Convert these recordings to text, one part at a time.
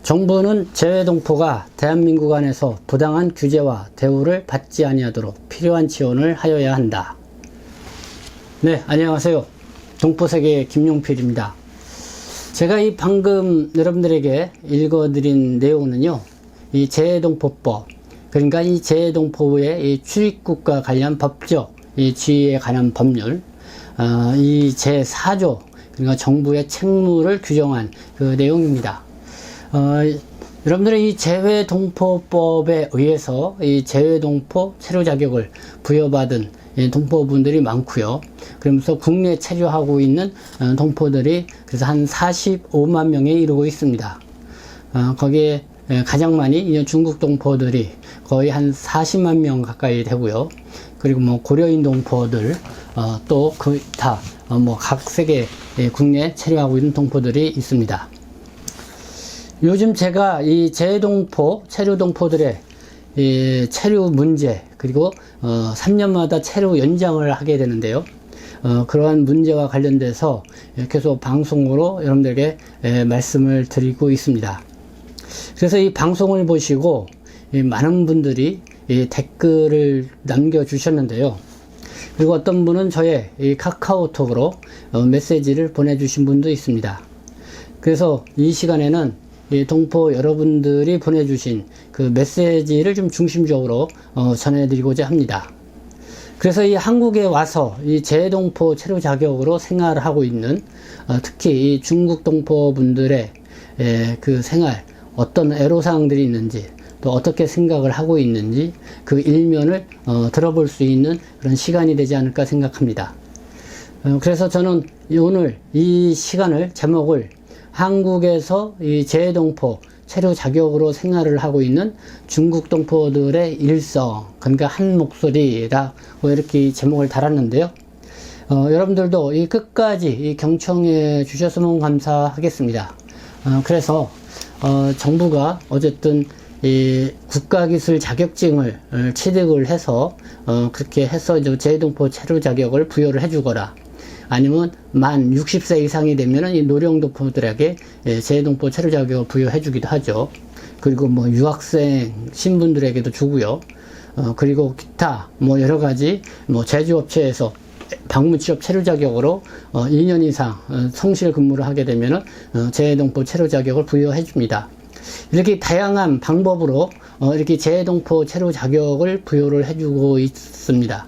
정부는 재외동포가 대한민국 안에서 부당한 규제와 대우를 받지 아니하도록 필요한 지원을 하여야 한다. 네, 안녕하세요. 동포세계의 김용필입니다. 제가 이 방금 여러분들에게 읽어드린 내용은요, 이 재외동포법, 그러니까 이 재외동포의 이 출입국과 관련 법적 이 지위에 관한 법률, 이 제4조, 그러니까 정부의 책무를 규정한 그 내용입니다. 여러분들이 이 재외동포법에 의해서 이 재외동포 체류 자격을 부여받은 동포분들이 많고요. 그러면서 국내에 체류하고 있는 동포들이 그래서 한 45만 명에 이르고 있습니다. 거기에 가장 많이 중국 동포들이 거의 한 40만 명 가까이 되고요. 그리고 뭐 고려인 동포들, 또 기타 뭐 각 세계 국내에 체류하고 있는 동포들이 있습니다. 요즘 제가 이 재외동포, 체류동포들의 이 체류 문제, 그리고 3년마다 체류 연장을 하게 되는데요. 그러한 문제와 관련돼서 계속 방송으로 여러분들에게 말씀을 드리고 있습니다. 그래서 이 방송을 보시고 많은 분들이 댓글을 남겨주셨는데요. 그리고 어떤 분은 저의 이 카카오톡으로 메시지를 보내주신 분도 있습니다. 그래서 이 시간에는 동포 여러분들이 보내주신 그 메시지를 좀 중심적으로 전해드리고자 합니다. 그래서 이 한국에 와서 이 재외동포 체류 자격으로 생활을 하고 있는 특히 이 중국 동포분들의 그 생활, 어떤 애로사항들이 있는지, 또 어떻게 생각을 하고 있는지 그 일면을 들어볼 수 있는 그런 시간이 되지 않을까 생각합니다. 그래서 저는 오늘 이 시간을 제목을 한국에서 이 재외동포 체류 자격으로 생활을 하고 있는 중국 동포들의 일성, 그러니까 한 목소리라고 이렇게 제목을 달았는데요. 여러분들도 이 끝까지 이 경청해 주셨으면 감사하겠습니다. 그래서 정부가 어쨌든 이 국가기술 자격증을 취득을 해서 그렇게 해서 재외동포 체류 자격을 부여를 해주거나, 아니면 만 60세 이상이 되면은 이 노령동포들에게 재외동포 체류 자격을 부여해 주기도 하죠. 그리고 뭐 유학생 신분들에게도 주고요. 그리고 기타 뭐 여러 가지 뭐 제조업체에서 방문 취업 체류 자격으로 2년 이상 성실 근무를 하게 되면은 재외동포 체류 자격을 부여해 줍니다. 이렇게 다양한 방법으로 이렇게 재외동포 체류 자격을 부여를 해주고 있습니다.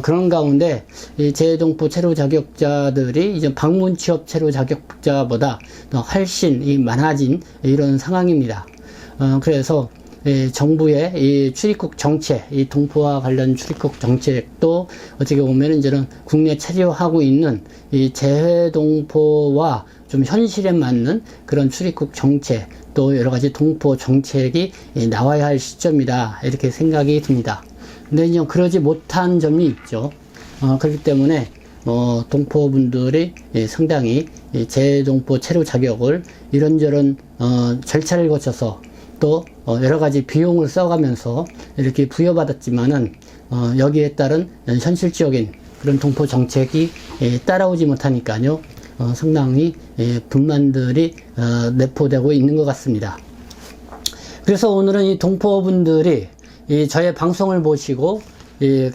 그런 가운데 이 재외동포 체류 자격자들이 이제 방문 취업 체류 자격자보다 더 훨씬 많아진 이런 상황입니다. 그래서 정부의 이 출입국 정책, 이 동포와 관련 출입국 정책도 어떻게 보면 이제는 국내 체류하고 있는 이 재외동포와 좀 현실에 맞는 그런 출입국 정책, 또 여러 가지 동포 정책이 나와야 할 시점이다, 이렇게 생각이 듭니다. 근데 이제 그러지 못한 점이 있죠. 그렇기 때문에 동포분들이 상당히 재외동포 체류 자격을 이런저런 절차를 거쳐서 또 여러 가지 비용을 써가면서 이렇게 부여받았지만은 여기에 따른 현실적인 그런 동포 정책이 따라오지 못하니까요, 상당히 불만들이 내포되고 있는 것 같습니다. 그래서 오늘은 이 동포분들이 저의 방송을 보시고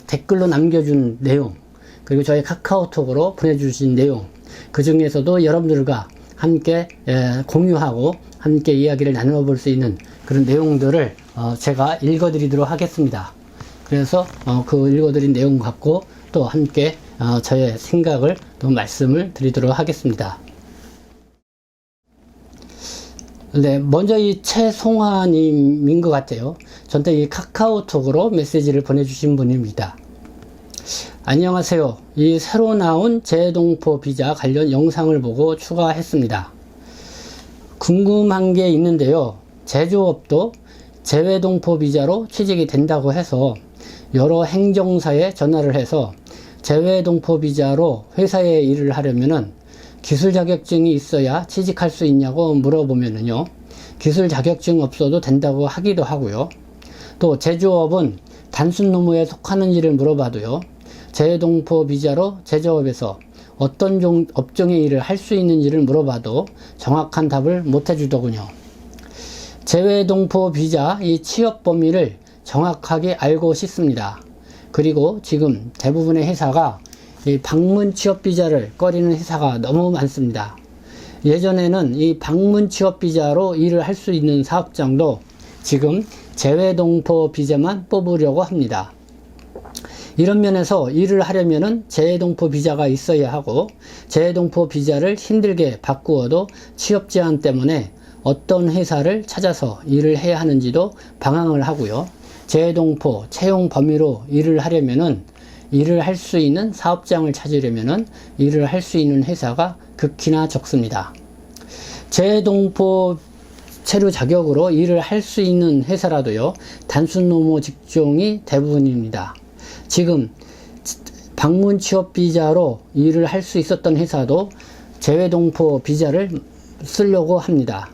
댓글로 남겨준 내용, 그리고 저의 카카오톡으로 보내주신 내용, 그 중에서도 여러분들과 함께 공유하고 함께 이야기를 나누어 볼 수 있는 그런 내용들을 제가 읽어드리도록 하겠습니다. 그래서 그 읽어드린 내용 갖고 또 함께 저의 생각을 또 말씀을 드리도록 하겠습니다. 네, 먼저 이 최송화님인 것 같아요. 저한테 이 카카오톡으로 메시지를 보내주신 분입니다. 안녕하세요. 이 새로 나온 재외동포 비자 관련 영상을 보고 추가했습니다. 궁금한 게 있는데요. 제조업도 재외동포 비자로 취직이 된다고 해서 여러 행정사에 전화를 해서 재외동포 비자로 회사에 일을 하려면은 기술 자격증이 있어야 취직할 수 있냐고 물어보면은요, 기술 자격증 없어도 된다고 하기도 하고요. 또 제조업은 단순 노무에 속하는지를 물어봐도요, 재외동포 비자로 제조업에서 어떤 업종의 일을 할 수 있는지를 물어봐도 정확한 답을 못 해주더군요. 재외동포 비자 이 취업 범위를 정확하게 알고 싶습니다. 그리고 지금 대부분의 회사가 이 방문 취업 비자를 꺼리는 회사가 너무 많습니다. 예전에는 이 방문 취업 비자로 일을 할 수 있는 사업장도 지금 재외동포 비자만 뽑으려고 합니다. 이런 면에서 일을 하려면은 재외동포 비자가 있어야 하고, 재외동포 비자를 힘들게 바꾸어도 취업 제한 때문에 어떤 회사를 찾아서 일을 해야 하는지도 방황을 하고요. 재외동포 채용 범위로 일을 하려면은, 일을 할 수 있는 사업장을 찾으려면은 일을 할 수 있는 회사가 극히나 적습니다. 재외동포 체류 자격으로 일을 할 수 있는 회사라도요, 단순 노무 직종이 대부분입니다. 지금 방문 취업 비자로 일을 할 수 있었던 회사도 재외동포 비자를 쓰려고 합니다.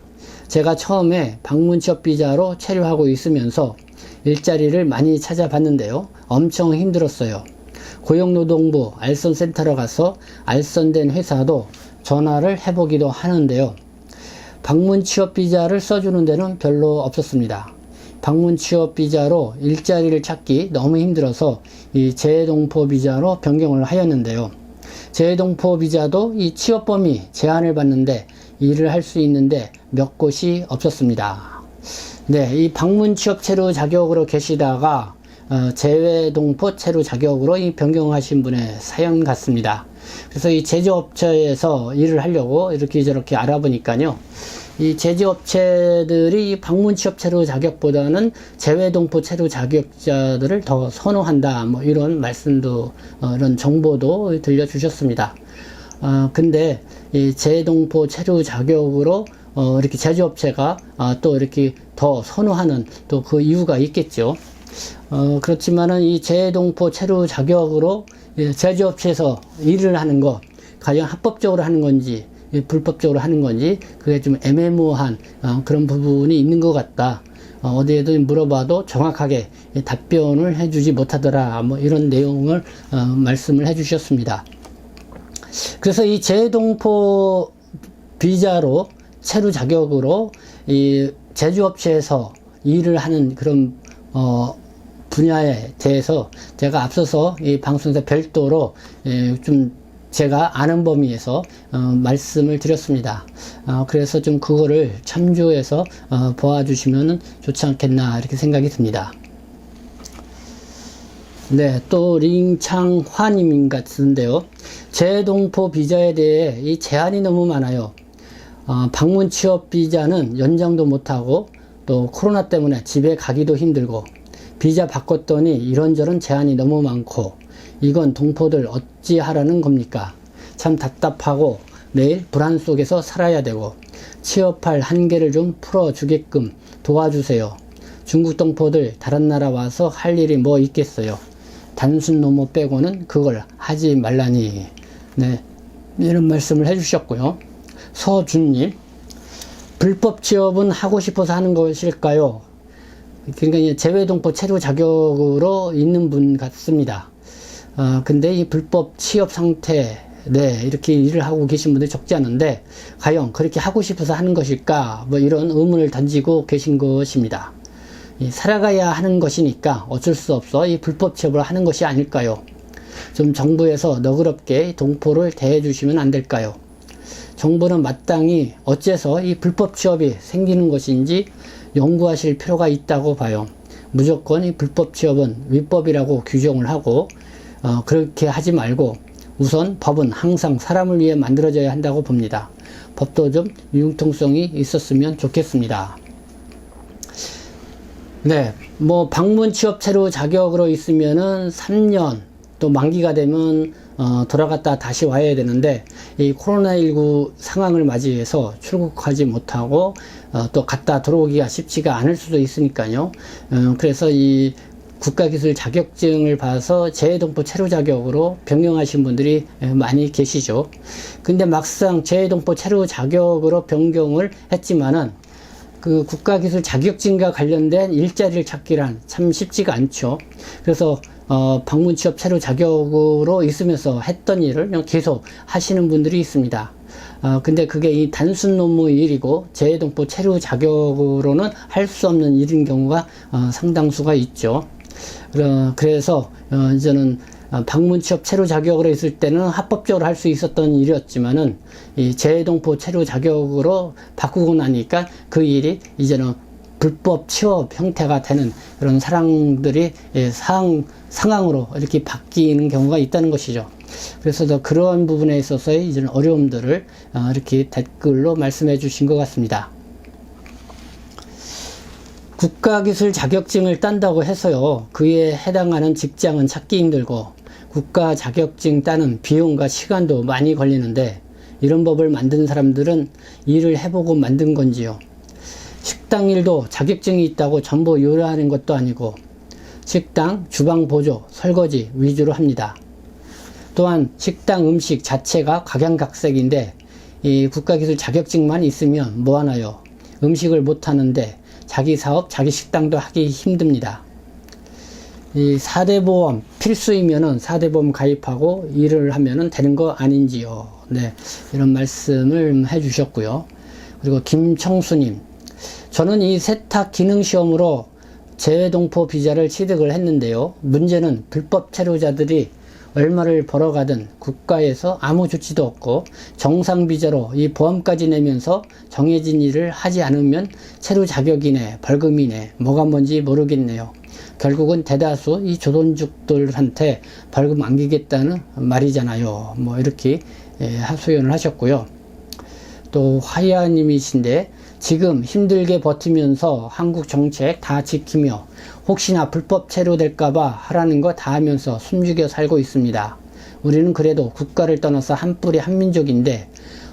제가 처음에 방문 취업 비자로 체류하고 있으면서 일자리를 많이 찾아봤는데요, 엄청 힘들었어요. 고용노동부 알선센터로 가서 알선된 회사도 전화를 해보기도 하는데요, 방문 취업 비자를 써주는 데는 별로 없었습니다. 방문 취업 비자로 일자리를 찾기 너무 힘들어서 이 재외동포 비자로 변경을 하였는데요, 재외동포 비자도 이 취업 범위 제한을 받는데 일을 할 수 있는데 몇 곳이 없었습니다. 네, 이 방문 취업 체류 자격으로 계시다가 재외동포 체류 자격으로 이 변경하신 분의 사연 같습니다. 그래서 이 제조업체에서 일을 하려고 이렇게 저렇게 알아보니까요, 이 제조업체들이 방문 취업 체류 자격보다는 재외동포 체류 자격자들을 더 선호한다, 뭐 이런 말씀도, 이런 정보도 들려주셨습니다. 근데 이 재외동포 체류 자격으로 이렇게 제조업체가 또 이렇게 더 선호하는 또 그 이유가 있겠죠. 그렇지만은 이 재외동포 체류 자격으로 제조업체에서 일을 하는 거, 과연 합법적으로 하는 건지 불법적으로 하는 건지, 그게 좀 애매모호한 그런 부분이 있는 것 같다. 어디에도 물어봐도 정확하게 답변을 해주지 못하더라, 뭐 이런 내용을 말씀을 해주셨습니다. 그래서 이 재외동포 비자로 체류 자격으로 이 제조업체에서 일을 하는 그런 분야에 대해서 제가 앞서서 이 방송에서 별도로 좀 제가 아는 범위에서 말씀을 드렸습니다. 그래서 좀 그거를 참조해서 보아주시면 좋지 않겠나 이렇게 생각이 듭니다. 네, 또 링창화님 같은데요, 재외동포 비자에 대해 이 제한이 너무 많아요. 방문 취업 비자는 연장도 못하고, 또 코로나 때문에 집에 가기도 힘들고, 비자 바꿨더니 이런저런 제한이 너무 많고, 이건 동포들 어찌하라는 겁니까? 참 답답하고 매일 불안 속에서 살아야 되고, 취업할 한계를 좀 풀어주게끔 도와주세요. 중국 동포들 다른 나라 와서 할 일이 뭐 있겠어요. 단순 노무 빼고는 그걸 하지 말라니. 네, 이런 말씀을 해주셨고요. 서준님, 불법 취업은 하고 싶어서 하는 것일까요? 그러니까 재외동포 체류 자격으로 있는 분 같습니다. 근데 이 불법 취업 상태, 네, 이렇게 일을 하고 계신 분들이 적지 않은데, 과연 그렇게 하고 싶어서 하는 것일까? 뭐 이런 의문을 던지고 계신 것입니다. 살아가야 하는 것이니까 어쩔 수 없어 이 불법 취업을 하는 것이 아닐까요? 좀 정부에서 너그럽게 동포를 대해 주시면 안 될까요? 정부는 마땅히 어째서 이 불법 취업이 생기는 것인지 연구하실 필요가 있다고 봐요. 무조건 이 불법 취업은 위법이라고 규정을 하고, 그렇게 하지 말고 우선 법은 항상 사람을 위해 만들어져야 한다고 봅니다. 법도 좀 융통성이 있었으면 좋겠습니다. 네, 뭐 방문 취업 체류 자격으로 있으면은 3년, 또 만기가 되면 돌아갔다 다시 와야 되는데, 이 코로나19 상황을 맞이해서 출국하지 못하고 또 갔다 들어오기가 쉽지가 않을 수도 있으니까요. 그래서 이 국가기술 자격증을 봐서 재외동포 체류 자격으로 변경하신 분들이 많이 계시죠. 근데 막상 재외동포 체류 자격으로 변경을 했지만은 그 국가기술 자격증과 관련된 일자리를 찾기란 참 쉽지가 않죠. 그래서 방문 취업 체류 자격으로 있으면서 했던 일을 계속 하시는 분들이 있습니다. 근데 그게 이 단순 노무 일이고 재외동포 체류 자격으로는 할 수 없는 일인 경우가 상당수가 있죠. 그래서 이제는 방문 취업 체류 자격으로 있을 때는 합법적으로 할 수 있었던 일이었지만은 이 재외동포 체류 자격으로 바꾸고 나니까 그 일이 이제는 불법 취업 형태가 되는 그런 사람들이 상황으로 이렇게 바뀌는 경우가 있다는 것이죠. 그래서 그런 부분에 있어서의 이제 어려움들을 이렇게 댓글로 말씀해 주신 것 같습니다. 국가기술 자격증을 딴다고 해서요, 그에 해당하는 직장은 찾기 힘들고 국가 자격증 따는 비용과 시간도 많이 걸리는데 이런 법을 만든 사람들은 일을 해보고 만든 건지요. 식당 일도 자격증이 있다고 전부 요리하는 것도 아니고 식당, 주방 보조, 설거지 위주로 합니다. 또한 식당 음식 자체가 각양각색인데 이 국가기술 자격증만 있으면 뭐하나요? 음식을 못하는데 자기 사업, 자기 식당도 하기 힘듭니다. 이 4대 보험 필수이면은 4대 보험 가입하고 일을 하면은 되는 거 아닌지요. 네, 이런 말씀을 해 주셨고요. 그리고 김청수님, 저는 이 세탁 기능 시험으로 재외동포 비자를 취득을 했는데요. 문제는 불법 체류자들이 얼마를 벌어가든 국가에서 아무 조치도 없고 정상 비자로 이 보험까지 내면서 정해진 일을 하지 않으면 체류 자격이네, 벌금이네, 뭐가 뭔지 모르겠네요. 결국은 대다수 이 조선족들한테 벌금 안기겠다는 말이잖아요. 뭐 이렇게 하소연을 하셨고요. 또 화야님이신데, 지금 힘들게 버티면서 한국 정책 다 지키며 혹시나 불법 체류될까봐 하라는 거 다 하면서 숨죽여 살고 있습니다. 우리는 그래도 국가를 떠나서 한 뿌리 한 민족인데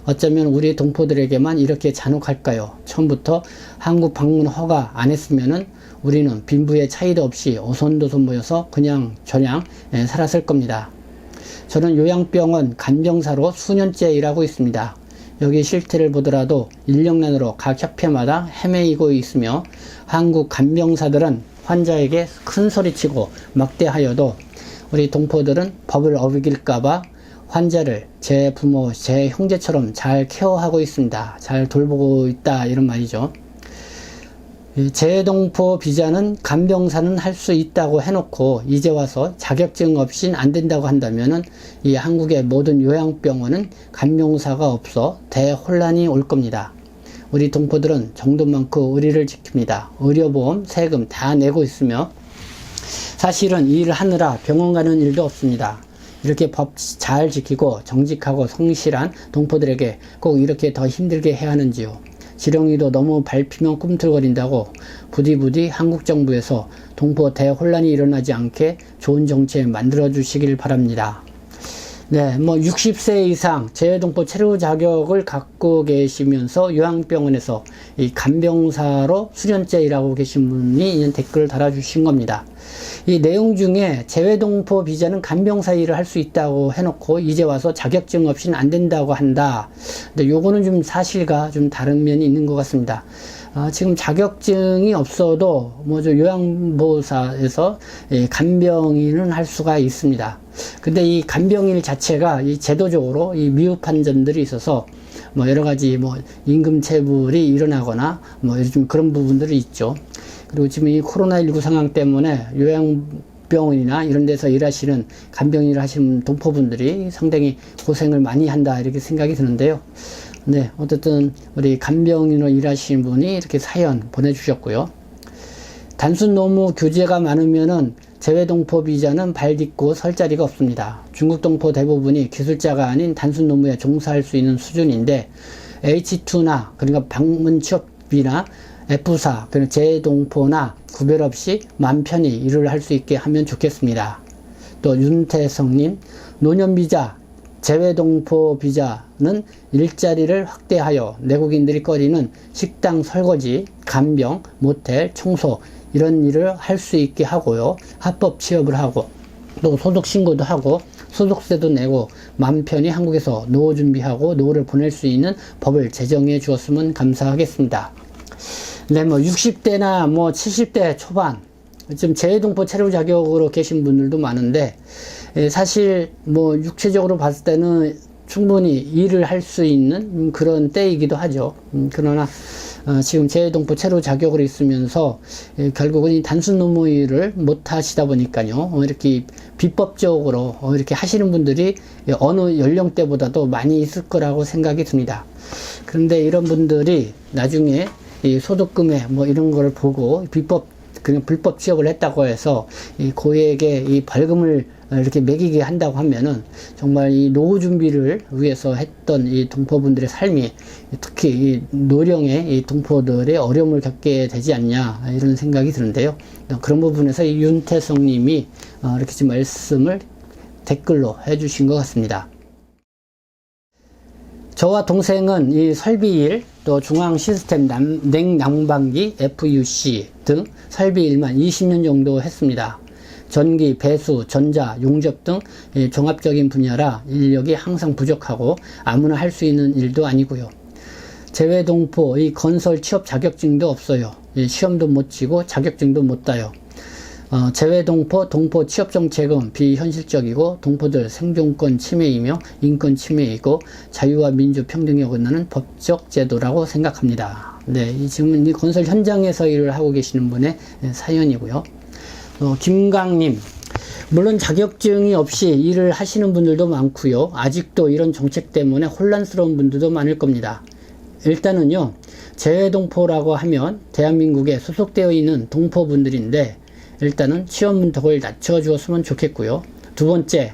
어쩌면 우리 동포들에게만 이렇게 잔혹할까요? 처음부터 한국 방문 허가 안 했으면은 우리는 빈부의 차이도 없이 오손도손 모여서 그냥 저냥 살았을 겁니다. 저는 요양병원 간병사로 수년째 일하고 있습니다. 여기 실태를 보더라도 인력난으로 각 협회마다 헤매이고 있으며 한국 간병사들은 환자에게 큰 소리치고 막대하여도 우리 동포들은 법을 어길까봐 환자를 제 부모, 제 형제처럼 잘 케어하고 있습니다. 잘 돌보고 있다, 이런 말이죠. 재외동포 비자는 간병사는 할 수 있다고 해놓고 이제 와서 자격증 없인 안 된다고 한다면은 이 한국의 모든 요양병원은 간병사가 없어 대혼란이 올 겁니다. 우리 동포들은 정돈 많고 의리를 지킵니다. 의료보험, 세금 다 내고 있으며 사실은 이 일을 하느라 병원 가는 일도 없습니다. 이렇게 법 잘 지키고 정직하고 성실한 동포들에게 꼭 이렇게 더 힘들게 해야 하는지요. 지렁이도 너무 밟히면 꿈틀거린다고 부디부디 한국 정부에서 동포 대혼란이 일어나지 않게 좋은 정책 만들어 주시길 바랍니다. 네, 뭐 60세 이상 재외동포 체류 자격을 갖고 계시면서 요양병원에서 이 간병사로 수년째 일하고 계신 분이 댓글을 달아주신 겁니다. 이 내용 중에 재외동포 비자는 간병사 일을 할 수 있다고 해놓고 이제 와서 자격증 없이는 안 된다고 한다. 근데 요거는 좀 사실과 좀 다른 면이 있는 것 같습니다. 지금 자격증이 없어도 저 요양보호사에서 간병인은 할 수가 있습니다. 근데 이 간병인 자체가 이 제도적으로 이 미흡한 점들이 있어서 여러 가지 임금 체불이 일어나거나 요즘 그런 부분들이 있죠. 그리고 지금 이 코로나19 상황 때문에 요양병원이나 이런 데서 일하시는 간병인을 하시는 동포분들이 상당히 고생을 많이 한다, 이렇게 생각이 드는데요. 네, 어쨌든 우리 간병인으로 일하시는 분이 이렇게 사연 보내주셨고요. 단순 노무 규제가 많으면은 재외동포 비자는 발 딛고 설 자리가 없습니다. 중국 동포 대부분이 기술자가 아닌 단순 노무에 종사할 수 있는 수준인데 H2나 그러니까 방문 취업비나 F4 그리고 재외동포나 구별 없이 맘 편히 일을 할 수 있게 하면 좋겠습니다. 또 윤태성님, 노년비자, 재외동포 비자는 일자리를 확대하여 내국인들이 꺼리는 식당 설거지, 간병, 모텔, 청소 이런 일을 할 수 있게 하고요. 합법 취업을 하고 또 소득 신고도 하고 소득세도 내고 맘 편히 한국에서 노후 준비하고 노후를 보낼 수 있는 법을 제정해 주었으면 감사하겠습니다. 네, 60대나 70대 초반 지금 재외동포 체류 자격으로 계신 분들도 많은데 사실 육체적으로 봤을 때는 충분히 일을 할 수 있는 그런 때이기도 하죠. 그러나 지금 재외동포 체류 자격을 있으면서 결국은 이 단순 노무 일을 못 하시다 보니까요. 이렇게 비법적으로 이렇게 하시는 분들이 어느 연령대보다도 많이 있을 거라고 생각이 듭니다. 그런데 이런 분들이 나중에 이 소득금액 뭐 이런 걸 보고 그냥 불법 취업을 했다고 해서 이 고액의 이 벌금을 이렇게 매기게 한다고 하면은 정말 이 노후 준비를 위해서 했던 이 동포분들의 삶이 특히 이 노령의 이 동포들의 어려움을 겪게 되지 않냐 이런 생각이 드는데요. 그런 부분에서 이 윤태성 님이 이렇게 지금 말씀을 댓글로 해주신 것 같습니다. 저와 동생은 이 설비일, 또 중앙 시스템 냉난방기 FUC 등 설비 일만 20년 정도 했습니다. 전기, 배수, 전자, 용접 등 종합적인 분야라 인력이 항상 부족하고 아무나 할 수 있는 일도 아니고요. 재외동포 이 건설 취업 자격증도 없어요. 시험도 못 치고 자격증도 못 따요. 재외동포 동포 취업정책은 비현실적이고 동포들 생존권 침해이며 인권 침해이고 자유와 민주 평등에 어긋나는 법적 제도라고 생각합니다. 네, 지금 이 건설 현장에서 일을 하고 계시는 분의 사연이고요. 김강님, 물론 자격증이 없이 일을 하시는 분들도 많고요. 아직도 이런 정책 때문에 혼란스러운 분들도 많을 겁니다. 일단은요, 재외동포라고 하면 대한민국에 소속되어 있는 동포분들인데 일단은 취업 문턱을 낮춰주었으면 좋겠고요. 두 번째,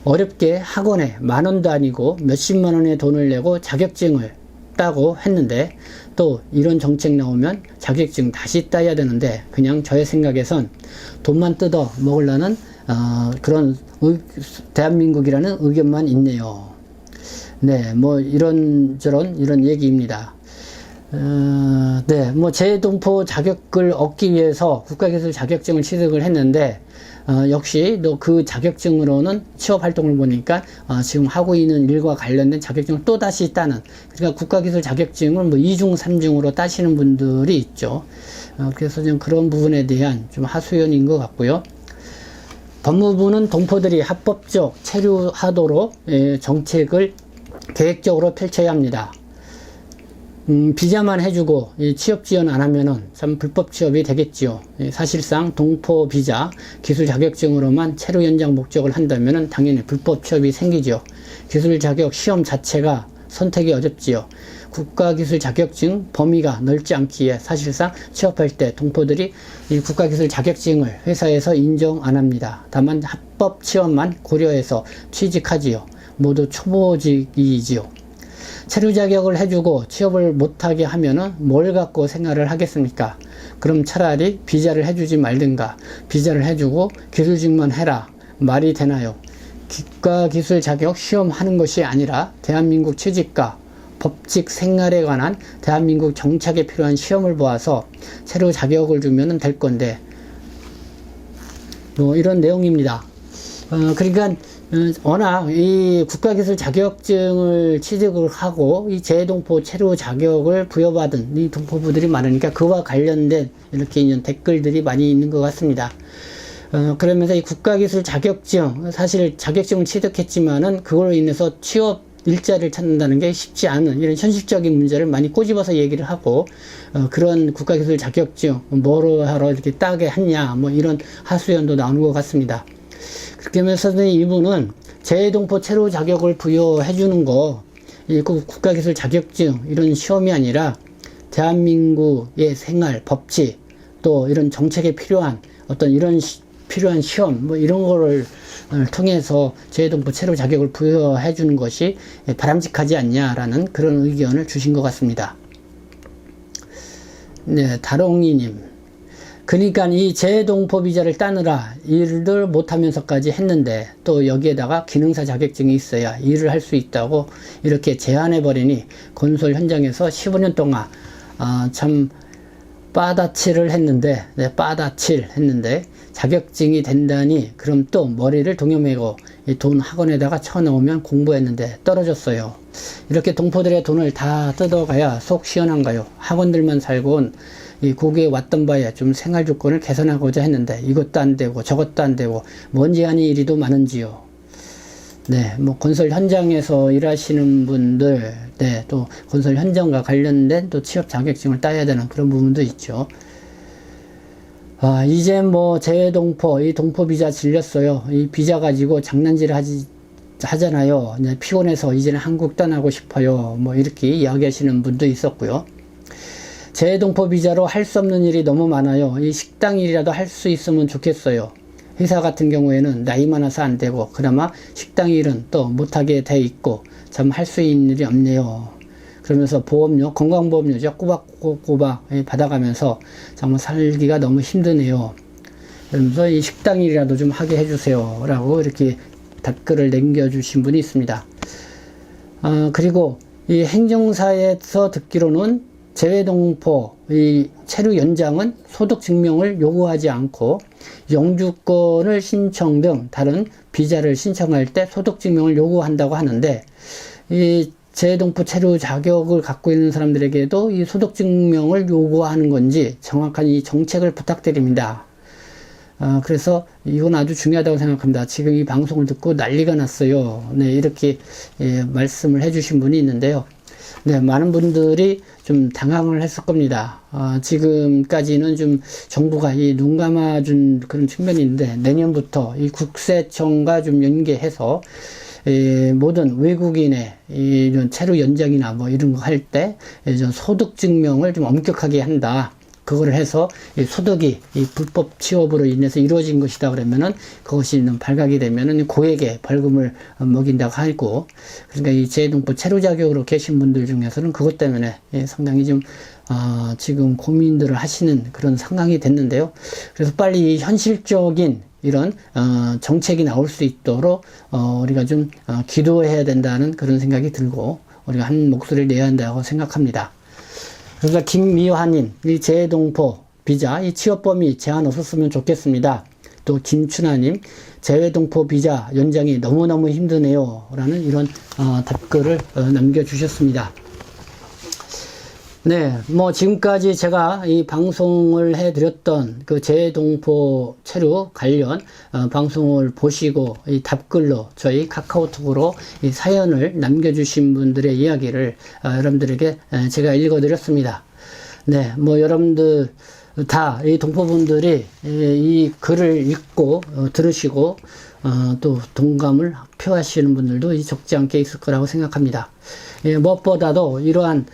어렵게 학원에 10,000원도 아니고 몇십만 원의 돈을 내고 자격증을 따고 했는데 또 이런 정책 나오면 자격증 다시 따야 되는데 그냥 저의 생각에선 돈만 뜯어 먹으려는 그런 대한민국이라는 의견만 있네요. 네, 뭐 이런 얘기입니다. 네, 뭐 재외동포 자격을 얻기 위해서 국가기술 자격증을 취득을 했는데 역시 또 그 자격증으로는 취업 활동을 보니까 지금 하고 있는 일과 관련된 자격증을 또 다시 따는, 그러니까 국가기술 자격증을 뭐 2중 3중으로 따시는 분들이 있죠. 그래서 좀 그런 부분에 대한 좀 하소연인 것 같고요. 법무부는 동포들이 합법적 체류하도록 정책을 계획적으로 펼쳐야 합니다. 비자만 해주고 취업 지원 안 하면은 참 불법 취업이 되겠지요. 사실상 동포 비자, 기술 자격증으로만 체류 연장 목적을 한다면은 당연히 불법 취업이 생기죠. 기술 자격 시험 자체가 선택이 어렵지요. 국가기술 자격증 범위가 넓지 않기에 사실상 취업할 때 동포들이 이 국가기술 자격증을 회사에서 인정 안 합니다. 다만 합법 취업만 고려해서 취직하지요. 모두 초보직이지요. 체류 자격을 해주고 취업을 못하게 하면은 뭘 갖고 생활을 하겠습니까? 그럼 차라리 비자를 해주지 말든가, 비자를 해주고 기술직만 해라. 말이 되나요? 국가기술 자격 시험 하는 것이 아니라 대한민국 취직과 법직 생활에 관한 대한민국 정착에 필요한 시험을 보아서 체류 자격을 주면 될 건데, 뭐 이런 내용입니다. 그러니까 워낙 이 국가기술 자격증을 취득을 하고 이 재외동포 체류 자격을 부여받은 이 동포부들이 많으니까 그와 관련된 이렇게 있는 댓글들이 많이 있는 것 같습니다. 그러면서 이 국가기술 자격증, 사실 자격증을 취득했지만은 그걸로 인해서 취업 일자리를 찾는다는 게 쉽지 않은 이런 현실적인 문제를 많이 꼬집어서 얘기를 하고, 그런 국가기술 자격증 뭐로 하러 이렇게 따게 했냐, 뭐 이런 하소연도 나오는 것 같습니다. 그렇게 하면서 이분은 재외동포 체류 자격을 부여해주는 거, 국가기술 자격증 이런 시험이 아니라 대한민국의 생활, 법치, 또 이런 정책에 필요한 어떤 이런 필요한 시험, 뭐 이런 거를 통해서 재외동포 체류 자격을 부여해주는 것이 바람직하지 않냐라는 그런 의견을 주신 것 같습니다. 네, 다롱이님. 그러니까 이 재외동포 비자를 따느라 일을 못하면서까지 했는데 또 여기에다가 기능사 자격증이 있어야 일을 할 수 있다고 이렇게 제한해버리니 건설 현장에서 15년 동안 참 빠다칠 했는데 자격증이 된다니 그럼 또 머리를 동여매고 돈 학원에다가 쳐넣으면 공부했는데 떨어졌어요. 이렇게 동포들의 돈을 다 뜯어가야 속 시원한가요? 학원들만 살고 온 이 고개에 왔던 바에 좀 생활 조건을 개선하고자 했는데 이것도 안 되고 저것도 안 되고 뭔지 아닌 일이도 많은지요. 네, 뭐 건설 현장에서 일하시는 분들, 네, 또 건설 현장과 관련된 또 취업 자격증을 따야 되는 그런 부분도 있죠. 이제 뭐 재외동포, 이 동포 비자 질렸어요. 이 비자 가지고 장난질 하잖아요. 이제 피곤해서 이제는 한국 떠나고 싶어요. 뭐 이렇게 이야기하시는 분도 있었고요. 재외동포 비자로 할 수 없는 일이 너무 많아요. 이 식당 일이라도 할 수 있으면 좋겠어요. 회사 같은 경우에는 나이 많아서 안 되고, 그나마 식당 일은 또 못하게 돼 있고, 참 할 수 있는 일이 없네요. 그러면서 보험료, 건강보험료죠. 꼬박꼬박 받아가면서 정말 살기가 너무 힘드네요. 그러면서 이 식당 일이라도 좀 하게 해주세요. 라고 이렇게 댓글을 남겨주신 분이 있습니다. 그리고 이 행정사에서 듣기로는 재외동포 이 체류 연장은 소득 증명을 요구하지 않고 영주권을 신청 등 다른 비자를 신청할 때 소득 증명을 요구한다고 하는데, 이 재외동포 체류 자격을 갖고 있는 사람들에게도 이 소득 증명을 요구하는 건지 정확한 이 정책을 부탁드립니다. 그래서 이건 아주 중요하다고 생각합니다. 지금 이 방송을 듣고 난리가 났어요. 네, 이렇게 말씀을 해주신 분이 있는데요. 네, 많은 분들이 좀 당황을 했을 겁니다. 지금까지는 좀 정부가 이 눈 감아준 그런 측면이 있는데, 내년부터 이 국세청과 좀 연계해서 모든 외국인의 이런 체류 연장이나 뭐 이런 거 할 때 소득 증명을 좀 엄격하게 한다. 그걸 해서 이 소득이 이 불법 취업으로 인해서 이루어진 것이다 그러면은, 그것이 발각이 되면은 고액의 벌금을 먹인다고 하고, 그러니까 이 재외동포 체류 자격으로 계신 분들 중에서는 그것 때문에 상당히 좀 지금 고민들을 하시는 그런 상황이 됐는데요. 그래서 빨리 현실적인 이런 정책이 나올 수 있도록 우리가 좀 기도해야 된다는 그런 생각이 들고, 우리가 한 목소리를 내야 한다고 생각합니다. 그러니까 김미화님, 이 재외동포 비자 이 취업 범위 제한 없었으면 좋겠습니다. 또 김춘하님, 재외동포 비자 연장이 너무너무 힘드네요 라는 이런 댓글을 남겨주셨습니다. 네, 뭐 지금까지 제가 이 방송을 해드렸던 그 재외동포 체류 관련 방송을 보시고 이 답글로 저희 카카오톡으로 이 사연을 남겨주신 분들의 이야기를 여러분들에게 제가 읽어드렸습니다. 네, 뭐 여러분들 다 이 동포분들이 이 글을 읽고 들으시고 또 동감을 표하시는 분들도 적지 않게 있을 거라고 생각합니다. 무엇보다도 이러한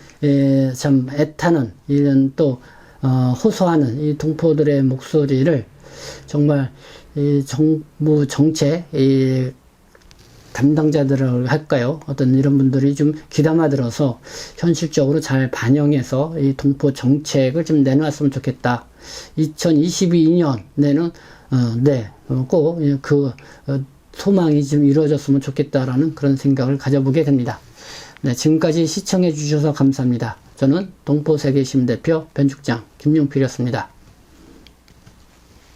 참 애타는 이런 또 호소하는 이 동포들의 목소리를 정말 이 정부 정책 이 담당자들을 할까요? 어떤 이런 분들이 좀 귀담아 들어서 현실적으로 잘 반영해서 이 동포 정책을 좀 내놨으면 좋겠다. 2022년에는 꼭 그 소망이 좀 이루어졌으면 좋겠다라는 그런 생각을 가져보게 됩니다. 네, 지금까지 시청해 주셔서 감사합니다. 저는 동포세계심 대표 변죽장 김용필이었습니다.